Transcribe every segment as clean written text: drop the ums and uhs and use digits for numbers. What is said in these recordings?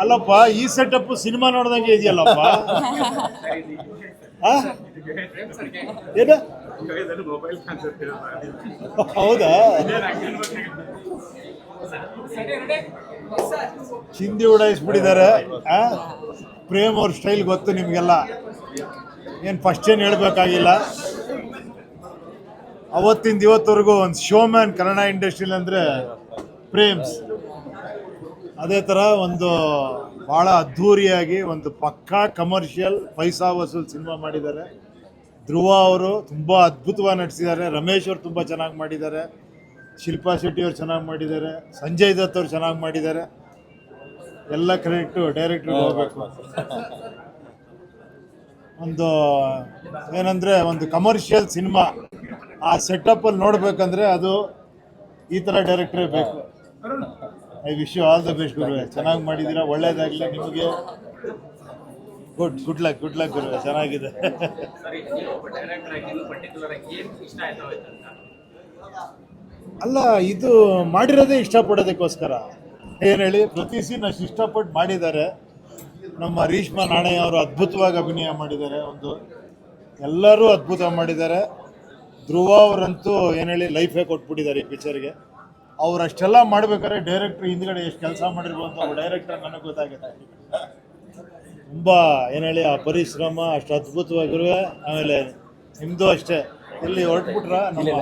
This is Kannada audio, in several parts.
ಅಲ್ಲಪ್ಪ ಈ ಸೆಟಪ್ ಸಿನಿಮಾ ನೋಡ್ದಂಗೆ ಇದೆಯಲ್ಲಪ್ಪ. ಏನು ಹೌದಾ? ಚಿಂದಿ ಉಡಾಯಿಸ್ಬಿಟ್ಟಿದ್ದಾರೆ. ಪ್ರೇಮ್ ಅವ್ರ ಸ್ಟೈಲ್ ಗೊತ್ತು ನಿಮಗೆಲ್ಲ, ಏನು ಫಸ್ಟ್ ಏನು ಹೇಳಬೇಕಾಗಿಲ್ಲ. ಅವತ್ತಿಂದ ಇವತ್ತವರೆಗೂ ಒಂದು ಶೋಮ್ಯಾನ್ ಕನ್ನಡ ಇಂಡಸ್ಟ್ರಿಲಿ ಅಂದರೆ ಪ್ರೇಮ್ಸ್. ಅದೇ ಥರ ಒಂದು ಭಾಳ ಅದ್ಧೂರಿಯಾಗಿ ಒಂದು ಪಕ್ಕಾ ಕಮರ್ಷಿಯಲ್ ಪೈಸಾ ವಸೂಲ್ ಸಿನಿಮಾ ಮಾಡಿದ್ದಾರೆ. ಧ್ರುವ ಅವರು ತುಂಬ ಅದ್ಭುತವಾಗಿ ನಟಿಸಿದ್ದಾರೆ. ರಮೇಶ್ ಅವರು ತುಂಬ ಚೆನ್ನಾಗಿ ಮಾಡಿದ್ದಾರೆ. ಶಿಲ್ಪಾ ಶೆಟ್ಟಿ ಅವ್ರು ಚೆನ್ನಾಗಿ ಮಾಡಿದ್ದಾರೆ. ಸಂಜಯ್ ದತ್ ಅವ್ರು ಚೆನ್ನಾಗಿ ಮಾಡಿದ್ದಾರೆ. ಎಲ್ಲ ಕ್ರೆಡಿಟು ಡೈರೆಕ್ಟ್ರಿಗೆ ಹೋಗಬೇಕು. ಒಂದು ಏನಂದರೆ ಒಂದು ಕಮರ್ಷಿಯಲ್ ಸಿನಿಮಾ ಆ ಸೆಟಪ್ಪಲ್ಲಿ ನೋಡಬೇಕಂದ್ರೆ ಅದು ಈ ಥರ ಡೈರೆಕ್ಟ್ರೇ ಬೇಕು. I wish you all the best ಗುರುವೆ. ಚೆನ್ನಾಗಿ ಮಾಡಿದ್ದೀರಾ, ಒಳ್ಳೇದಾಗಲಿ ನಿಮಗೆ. ಗುಡ್ ಲಕ್ ಗುರುವೆ, ಚೆನ್ನಾಗಿದೆ. ಅಲ್ಲ, ಇದು ಮಾಡಿರೋದೇ ಇಷ್ಟಪಡೋದಕ್ಕೋಸ್ಕರ. ಏನು ಹೇಳಿ, ಪ್ರತಿ ಸೀನ್ ಅಷ್ಟು ಇಷ್ಟಪಟ್ಟು ಮಾಡಿದ್ದಾರೆ. ನಮ್ಮ ರೇಷ್ಮಾ ನಾಣಯ್ಯ ಅವರು ಅದ್ಭುತವಾಗಿ ಅಭಿನಯ ಮಾಡಿದ್ದಾರೆ. ಎಲ್ಲರೂ ಅದ್ಭುತ ಮಾಡಿದ್ದಾರೆ. ಧ್ರುವ ಅವರಂತೂ ಏನು ಹೇಳಿ ಲೈಫೇ ಕೊಟ್ಬಿಟ್ಟಿದ್ದಾರೆ ಈ ಪಿಕ್ಚರ್ಗೆ. ಅವ್ರು ಅಷ್ಟೆಲ್ಲ ಮಾಡ್ಬೇಕಾದ್ರೆ ಡೈರೆಕ್ಟ್ರ್ ಹಿಂದ್ಗಡೆ ಎಷ್ಟು ಕೆಲಸ ಮಾಡಿರ್ಬೋದು ಅಂತ ಡೈರೆಕ್ಟರ್ ನನಗೆ ಗೊತ್ತಾಗುತ್ತೆ. ತುಂಬ ಏನು ಹೇಳಿ ಆ ಪರಿಶ್ರಮ ಅಷ್ಟು ಅದ್ಭುತವಾಗಿರುವೆ. ಆಮೇಲೆ ನಿಮ್ಮದು ಅಷ್ಟೇ, ಇಲ್ಲಿ ಹೊರಟ್ಬಿಟ್ರ ನಮ್ಮ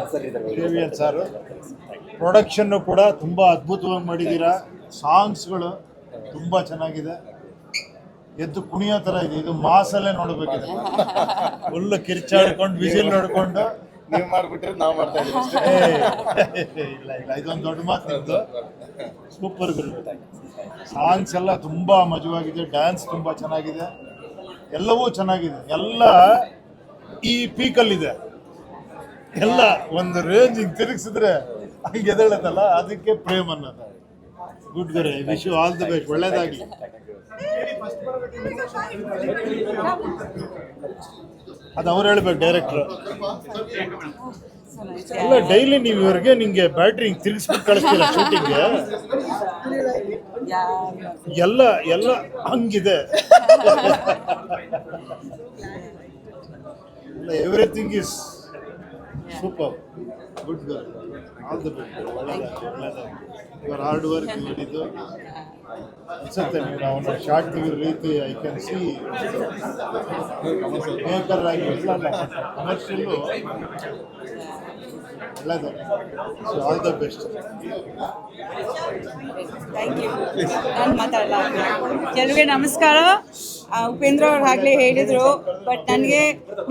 ದೇವಿಯನ್ ಸಾರು. ಪ್ರೊಡಕ್ಷನ್ನು ಕೂಡ ತುಂಬ ಅದ್ಭುತವಾಗಿ ಮಾಡಿದ್ದೀರಾ. ಸಾಂಗ್ಸ್ಗಳು ತುಂಬ ಚೆನ್ನಾಗಿದೆ. ಎದ್ದು ಕುಣಿಯೋ ಥರ ಇದೆ. ಇದು ಮಾಸಲ್ಲೇ ನೋಡಬೇಕಿದೆ. ಫುಲ್ ಕಿರ್ಚಾಡ್ಕೊಂಡು ವಿಸಿಲ್ ನೋಡ್ಕೊಂಡು ನೀವು ಮಾಡ್ಬಿಟ್ರೆ ನಾವು ಮಾಡ್ತಾ ಇಲ್ಲ ಇದೊಂದು ದೊಡ್ಡ ಮಾತು ನಿಮ್ಮದು. ಸೂಪರ್ ಗುರು. ಸಾಂಗ್ಸ್ ಎಲ್ಲ ತುಂಬ ಮಜವಾಗಿದೆ. ಡ್ಯಾನ್ಸ್ ತುಂಬ ಚೆನ್ನಾಗಿದೆ. ಎಲ್ಲವೂ ಚೆನ್ನಾಗಿದೆ. ಎಲ್ಲ ಈ ಪೀಕಲ್ಲಿದೆ. ಎಲ್ಲ ಒಂದು ರೇಂಜ್ ಹಿಂಗೆ ತಿರುಗಿಸಿದ್ರೆ ಹಂಗೆ ಎದ್ದೇಳತ್ತಲ್ಲ, ಅದಕ್ಕೆ ಪ್ರೇಮ್ ಅನ್ನೋದು. ಗುಡ್ ಗುರು, wish you all the best. ಒಳ್ಳೇದಾಗಲಿ. ಅದು ಅವ್ರು ಹೇಳ್ಬೇಕು ಡೈರೆಕ್ಟ್ರು. ಎಲ್ಲ ಡೈಲಿ ನೀವು ಇವ್ರಿಗೆ ನಿಂಗೆ ಬ್ಯಾಟ್ರಿ ಹಿಂಗೆ ತಿರುಗಿಸ್ಬಿಟ್ಟು ಕಳಿಸ್ತೀರ ಶೂಟಿಂಗ್ಗೆ. ಎಲ್ಲ ಎಲ್ಲ ಹಂಗಿದೆ. Everything is super. ಗುಡ್ ಗರ್, ಆಲ್ ದಿ ಬೆಸ್ಟ್. ಒಳ್ಳೆಯದಾಗಿ ಇವರ್ ಹಾರ್ಡ್ ವರ್ಕ್ ಮಾಡಿದ್ದು ಅನ್ಸುತ್ತೆ. ನೀವು ನಾವು ಶಾರ್ಟ್ ತೆಗೆದ ರೀತಿ ಐ ಕ್ಯಾನ್ ಸಿ ಮೇಕರ್ ಆಗಿ ಕಮರ್ಷಿಯಲ್ಲು ಒಳ್ಳೆಯದು. So all the best. Thank you. ನಾನು ಮಾತಾಡಲ್ಲ. ಎಲ್ಲರಿಗೆ ನಮಸ್ಕಾರ. ಉಪೇಂದ್ರ ಅವ್ರು ಆಗಲೇ ಹೇಳಿದರು, ಬಟ್ ನನಗೆ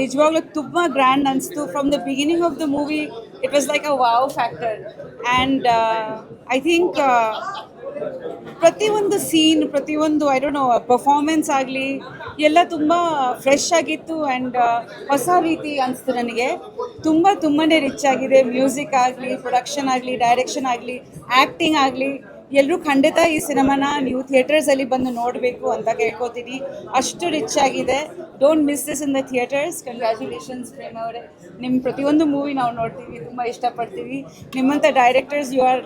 ನಿಜವಾಗ್ಲೂ ತುಂಬ ಗ್ರ್ಯಾಂಡ್ ಅನಿಸ್ತು. From the beginning of the movie it was like a wow factor. And I think ಪ್ರತಿಯೊಂದು ಸೀನ್, ಪ್ರತಿಯೊಂದು ಐ ಡೋಂಟ್ ನೋ ಪರ್ಫಾರ್ಮೆನ್ಸ್ ಆಗಲಿ ಎಲ್ಲ ತುಂಬ ಫ್ರೆಶ್ ಆಗಿತ್ತು. ಆ್ಯಂಡ್ ಹೊಸ ರೀತಿ ಅನಿಸ್ತು ನನಗೆ. ತುಂಬಾ ರಿಚ್ ಆಗಿದೆ. ಮ್ಯೂಸಿಕ್ ಆಗಲಿ, ಪ್ರೊಡಕ್ಷನ್ ಆಗಲಿ, ಡೈರೆಕ್ಷನ್ ಆಗಲಿ, ಆ್ಯಕ್ಟಿಂಗ್ ಆಗಲಿ, ಎಲ್ಲರೂ ಖಂಡಿತ ಈ ಸಿನಿಮಾನ ನೀವು ಥಿಯೇಟರ್ಸಲ್ಲಿ ಬಂದು ನೋಡಬೇಕು ಅಂತ ಕೇಳ್ಕೊತೀನಿ. ಅಷ್ಟು ರಿಚ್ ಆಗಿದೆ. Don't miss this in the theatres. Congratulations Prem ಅವರೇ. ನಿಮ್ಮ ಪ್ರತಿಯೊಂದು ಮೂವಿ ನಾವು ನೋಡ್ತೀವಿ, ತುಂಬ ಇಷ್ಟಪಡ್ತೀವಿ. ನಿಮ್ಮಂಥ directors you are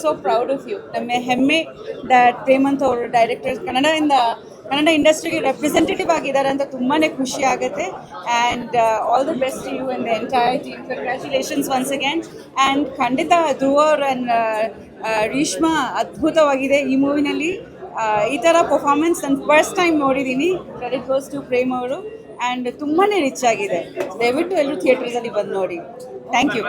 so proud of you. ನಮ್ಮ ಹೆಮ್ಮೆ ದ್ಯಾಟ್ ಪ್ರೇಮಂತ್ ಅವರು ಡೈರೆಕ್ಟರ್ಸ್ ಕನ್ನಡ ಇಂಡಸ್ಟ್ರಿಗೆ ರೆಪ್ರೆಸೆಂಟೇಟಿವ್ ಆಗಿದ್ದಾರೆ ಅಂತ ತುಂಬಾ ಖುಷಿ ಆಗುತ್ತೆ. And all the best to you and the entire team. Congratulations once again. And ಖಂಡಿತ ಧ್ರುವ ಆ್ಯಂಡ್ ರೇಷ್ಮಾ ಅದ್ಭುತವಾಗಿದೆ ಈ ಮೂವಿನಲ್ಲಿ. ಈ ಥರ ಪರ್ಫಾರ್ಮೆನ್ಸ್ ನಾನು ಫಸ್ಟ್ ಟೈಮ್ ನೋಡಿದ್ದೀನಿ. ಕ್ರೆಡಿಟ್ ಗೋಸ್ ಟು ಪ್ರೇಮ್ ಅವರು. ಆ್ಯಂಡ್ ತುಂಬಾ ರಿಚ್ ಆಗಿದೆ. ದಯವಿಟ್ಟು ಎಲ್ಲರೂ ಥಿಯೇಟರ್ಸಲ್ಲಿ ಬಂದು ನೋಡಿ. Thank you.